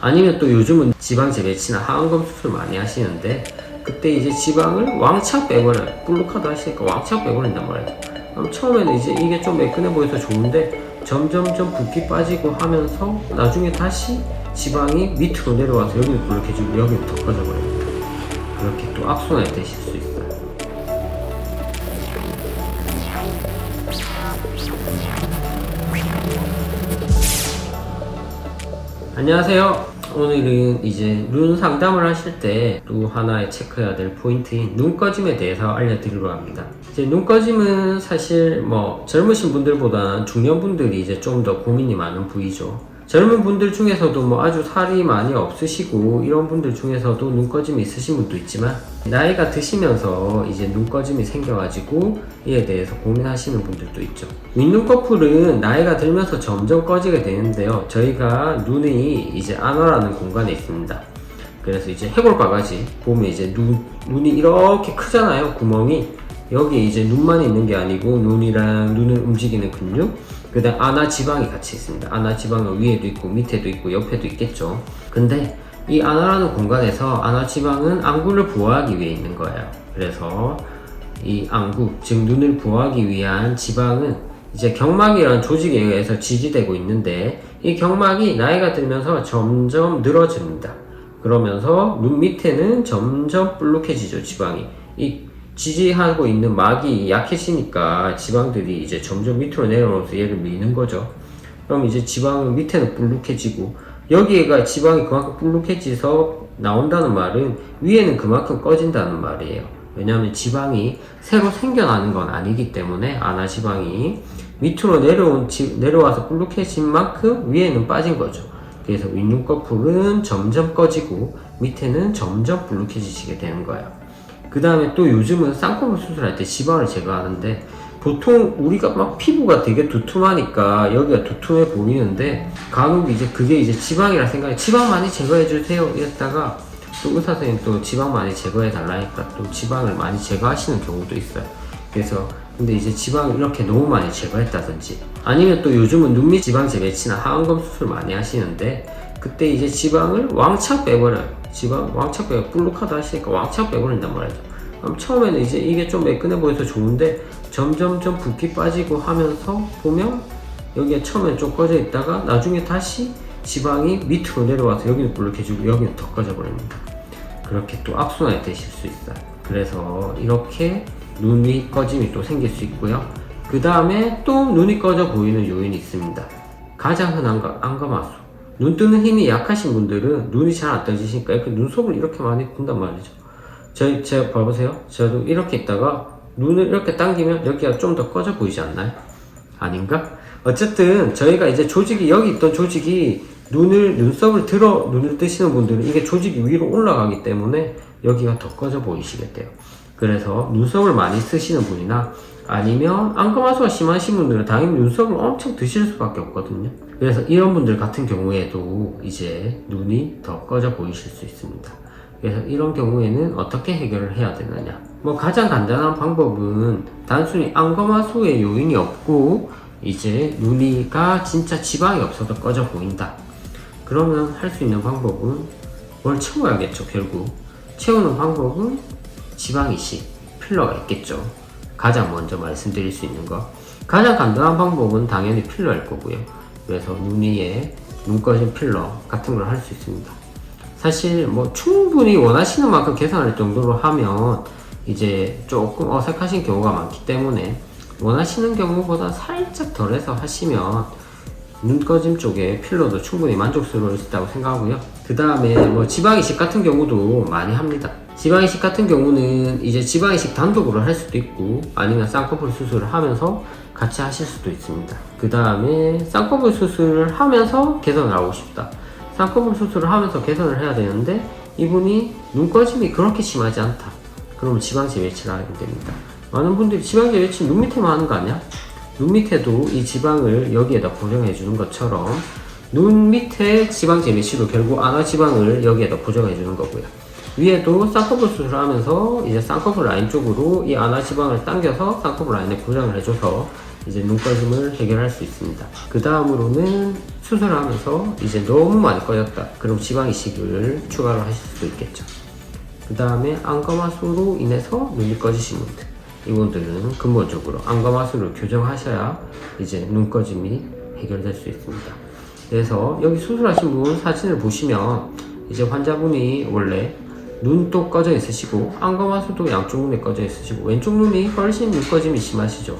아니면 또 요즘은 지방 재배치나 하안검 수술 많이 하시는데 그때 이제 지방을 왕창 빼버려요. 블루카드 하시니까 왕창 빼버린단 말이에요. 그럼 처음에는 이제 이게 좀 매끈해 보여서 좋은데 점점점 붓기 빠지고 하면서 나중에 다시 지방이 밑으로 내려와서 여기를 블록해지고 여기를 더 꺼져버립니다. 그렇게 또 악순환이 되실 수 있어요. 안녕하세요. 오늘은 이제 눈 상담을 하실 때 또 하나의 체크해야 될 포인트인 눈꺼짐에 대해서 알려드리려고 합니다. 이제 눈꺼짐은 사실 뭐 젊으신 분들보다는 중년분들이 이제 좀 더 고민이 많은 부위죠. 젊은 분들 중에서도 뭐 아주 살이 많이 없으시고 이런 분들 중에서도 눈꺼짐이 있으신 분도 있지만 나이가 드시면서 이제 눈꺼짐이 생겨가지고 이에 대해서 고민하시는 분들도 있죠. 윗눈꺼풀은 나이가 들면서 점점 꺼지게 되는데요. 저희가 눈이 이제 안화라는 공간에 있습니다. 그래서 이제 해골바가지 보면 이제 눈이 이렇게 크잖아요. 구멍이. 여기에 이제 눈만 있는 게 아니고 눈이랑 눈을 움직이는 근육, 그 다음 안화 지방이 같이 있습니다. 안화 지방은 위에도 있고 밑에도 있고 옆에도 있겠죠. 근데 이 안화라는 공간에서 안화 지방은 안구를 보호하기 위해 있는 거예요. 그래서 이 안구, 즉 눈을 보호하기 위한 지방은 이제 경막이라는 조직에 의해서 지지되고 있는데 이 경막이 나이가 들면서 점점 늘어집니다. 그러면서 눈 밑에는 점점 불룩해지죠, 지방이. 이 지지하고 있는 막이 약해지니까 지방들이 이제 점점 밑으로 내려오면서 얘를 미는 거죠. 그럼 이제 지방은 밑에는 불룩해지고 여기가 지방이 그만큼 불룩해져서 나온다는 말은 위에는 그만큼 꺼진다는 말이에요. 왜냐하면 지방이 새로 생겨나는 건 아니기 때문에 안화 지방이 밑으로 내려와서 불룩해진 만큼 위에는 빠진 거죠. 그래서 윗눈꺼풀은 점점 꺼지고 밑에는 점점 불룩해지시게 되는 거예요. 그 다음에 또 요즘은 쌍꺼풀 수술할 때 지방을 제거하는데 보통 우리가 막 피부가 되게 두툼하니까 여기가 두툼해 보이는데 간혹 이제 그게 이제 지방이라 생각해 지방 많이 제거해 주세요 이랬다가 또 의사 선생님 또 지방 많이 제거해 달라니까 또 지방을 많이 제거하시는 경우도 있어요. 그래서 근데 이제 지방을 이렇게 너무 많이 제거했다든지 아니면 또 요즘은 눈밑 지방 재배치나 하안검 수술 많이 하시는데 그때 이제 지방을 왕창 빼버려요. 지방 왕창 빼고 블루카드 하시니까 왕창 빼버린단 말이죠. 그럼 처음에는 이제 이게 좀 매끈해 보여서 좋은데 점점점 붓기 빠지고 하면서 보면 여기가 처음엔 좀 꺼져 있다가 나중에 다시 지방이 밑으로 내려와서 여기는 블록해지고 여기는 더 꺼져 버립니다. 그렇게 또 악순환이 되실 수 있어요. 그래서 이렇게 눈이 꺼짐이 또 생길 수 있고요. 그 다음에 또 눈이 꺼져 보이는 요인이 있습니다. 가장 흔한 거 안검하수. 눈 뜨는 힘이 약하신 분들은 눈이 잘 안 떠지시니까 이렇게 눈썹을 이렇게 많이 뜬단 말이죠. 제가 봐보세요. 저도 이렇게 있다가 눈을 이렇게 당기면 여기가 좀 더 꺼져 보이지 않나요? 아닌가? 어쨌든 저희가 이제 조직이 여기 있던 조직이 눈썹을 들어 눈을 뜨시는 분들은 이게 조직이 위로 올라가기 때문에 여기가 더 꺼져 보이시게 돼요. 그래서 눈썹을 많이 쓰시는 분이나 아니면 안검하수가 심하신 분들은 당연히 눈썹을 엄청 드실 수밖에 없거든요. 그래서 이런 분들 같은 경우에도 이제 눈이 더 꺼져 보이실 수 있습니다. 그래서 이런 경우에는 어떻게 해결을 해야 되느냐? 뭐 가장 간단한 방법은 단순히 안검하수의 요인이 없고 이제 눈이가 진짜 지방이 없어도 꺼져 보인다. 그러면 할 수 있는 방법은 뭘 채워야겠죠. 결국 채우는 방법은 지방 이식, 필러가 있겠죠. 가장 먼저 말씀드릴 수 있는 거 가장 간단한 방법은 당연히 필러일 거고요. 그래서 눈 위에 눈꺼짐 필러 같은 걸 할 수 있습니다. 사실 뭐 충분히 원하시는 만큼 계산할 정도로 하면 이제 조금 어색하신 경우가 많기 때문에 원하시는 경우보다 살짝 덜해서 하시면 눈꺼짐 쪽에 필러도 충분히 만족스러울 수 있다고 생각하고요. 그 다음에 뭐 지방이식 같은 경우도 많이 합니다. 지방이식 같은 경우는 이제 지방이식 단독으로 할 수도 있고 아니면 쌍꺼풀 수술을 하면서 같이 하실 수도 있습니다. 그 다음에 쌍꺼풀 수술을 하면서 개선을 하고 싶다. 쌍꺼풀 수술을 하면서 개선을 해야 되는데 이분이 눈꺼짐이 그렇게 심하지 않다. 그러면 지방 재배치를 하게 됩니다. 많은 분들이 지방 재배치 눈 밑에만 하는 거 아니야? 눈 밑에도 이 지방을 여기에다 고정해 주는 것처럼 눈 밑에 지방 재배치로 결국 안화 지방을 여기에다 고정해 주는 거고요. 위에도 쌍꺼풀 수술을 하면서 이제 쌍꺼풀 라인 쪽으로 이 안화 지방을 당겨서 쌍꺼풀 라인에 고정을 해줘서 이제 눈꺼짐을 해결할 수 있습니다. 그 다음으로는 수술하면서 이제 너무 많이 꺼졌다. 그럼 지방 이식을 추가로 하실 수도 있겠죠. 그 다음에 안검하수로 인해서 눈이 꺼지신 분들, 이분들은 근본적으로 안검하수를 교정하셔야 이제 눈꺼짐이 해결될 수 있습니다. 그래서 여기 수술하신 분 사진을 보시면 이제 환자분이 원래 눈도 꺼져 있으시고 안검하수도 양쪽 눈에 꺼져 있으시고 왼쪽 눈이 훨씬 눈꺼짐이 심하시죠.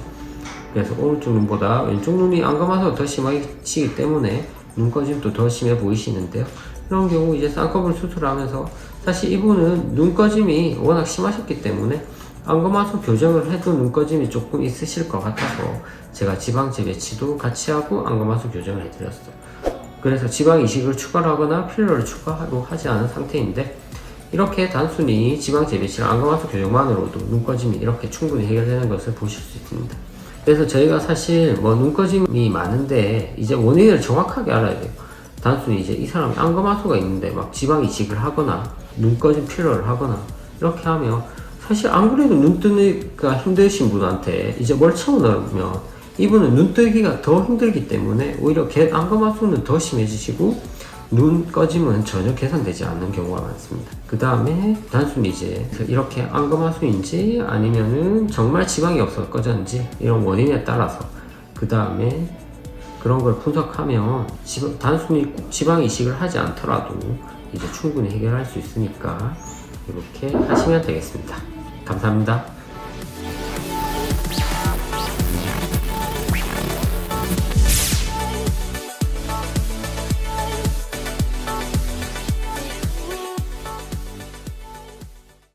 그래서 오른쪽 눈보다 왼쪽 눈이 안검하수가 더 심하시기 때문에 눈꺼짐도 더 심해 보이시는데요. 이런 경우 이제 쌍꺼풀 수술하면서 사실 이분은 눈꺼짐이 워낙 심하셨기 때문에 안검하수 교정을 해도 눈꺼짐이 조금 있으실 것 같아서 제가 지방 재배치도 같이 하고 안검하수 교정을 해드렸어요. 그래서 지방 이식을 추가로 하거나 필러를 추가로 하지 않은 상태인데 이렇게 단순히 지방 재배치랑 안검하수 교정만으로도 눈꺼짐이 이렇게 충분히 해결되는 것을 보실 수 있습니다. 그래서 저희가 사실 뭐 눈꺼짐이 많은데 이제 원인을 정확하게 알아야 돼요. 단순히 이제 이 사람이 안검하수가 있는데 막 지방 이식을 하거나 눈꺼짐 필러를 하거나 이렇게 하면 사실 안 그래도 눈 뜨기가 힘드신 분한테 이제 멀창을 넣으면 이분은 눈 뜨기가 더 힘들기 때문에 오히려 안검하수는 더 심해지시고 눈 꺼짐은 전혀 개선되지 않는 경우가 많습니다. 그 다음에 단순히 이제 이렇게 안검하수인지 아니면은 정말 지방이 없어서 꺼졌는지 이런 원인에 따라서 그 다음에 그런 걸 분석하면 단순히 꼭 지방 이식을 하지 않더라도 이제 충분히 해결할 수 있으니까 이렇게 하시면 되겠습니다. 감사합니다.